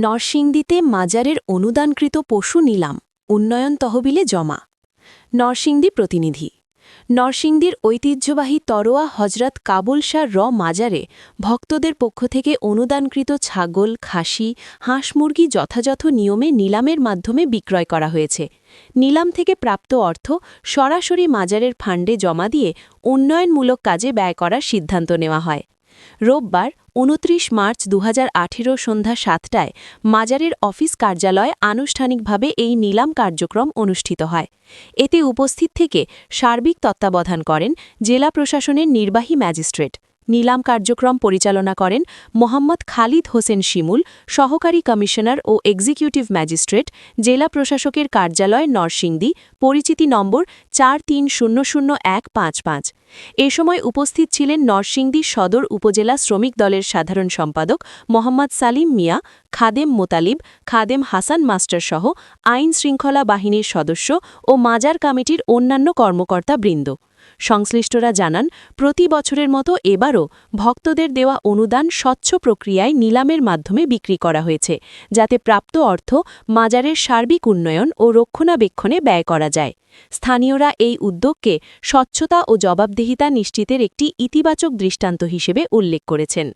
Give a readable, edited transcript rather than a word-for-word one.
নরসিংদীতে মাজারের অনুদানকৃত পশু নিলাম, উন্নয়ন তহবিলে জমা। নরসিংদী প্রতিনিধি। নরসিংদীর ঐতিহ্যবাহী তরোয়া হজরত কাবুল শাহ মাজারে ভক্তদের পক্ষ থেকে অনুদানকৃত ছাগল, খাসি, হাঁস মুরগি যথাযথ নিয়মে নিলামের মাধ্যমে বিক্রয় করা হয়েছে। নিলাম থেকে প্রাপ্ত অর্থ সরাসরি মাজারের ফান্ডে জমা দিয়ে উন্নয়নমূলক কাজে ব্যয় করার সিদ্ধান্ত নেওয়া হয়। রোববার ২৯ মার্চ ২০১৮ সন্ধ্যা ৭টায় মাজারের অফিস কার্যালয়ে আনুষ্ঠানিকভাবে এই নিলাম কার্যক্রম অনুষ্ঠিত হয়। এতে উপস্থিত থেকে সার্বিক তত্ত্বাবধান করেন জেলা প্রশাসনের নির্বাহী ম্যাজিস্ট্রেট। নিলাম কার্যক্রম পরিচালনা করেন মোহাম্মদ খালিদ হোসেন শিমুল, সহকারী কমিশনার ও এক্সিকিউটিভ ম্যাজিস্ট্রেট, জেলা প্রশাসকের কার্যালয় নরসিংদী, পরিচিতি নম্বর ৪৩০০১55। এ সময় উপস্থিত ছিলেন নরসিংদী সদর উপজেলা শ্রমিক দলের সাধারণ সম্পাদক মোহাম্মদ সালিম মিয়া, খাদেম মোতালিব, খাদেম হাসান মাস্টার সহ আইন শৃঙ্খলা বাহিনীর সদস্য ও মাজার কমিটির অন্যান্য কর্মকর্তাবৃন্দ। সংশ্লিষ্টরা জানান, প্রতি বছরের মতো এবারও ভক্তদের দেওয়া অনুদান স্বচ্ছ প্রক্রিয়ায় নিলামের মাধ্যমে বিক্রি করা হয়েছে, যাতে প্রাপ্ত অর্থ মাজারের সার্বিক উন্নয়ন ও রক্ষণাবেক্ষণে ব্যয় করা যায়। স্থানীয়রা এই উদ্যোগকে স্বচ্ছতা ও জবাবদিহিতা নিশ্চিতের একটি ইতিবাচক দৃষ্টান্ত হিসেবে উল্লেখ করেছেন।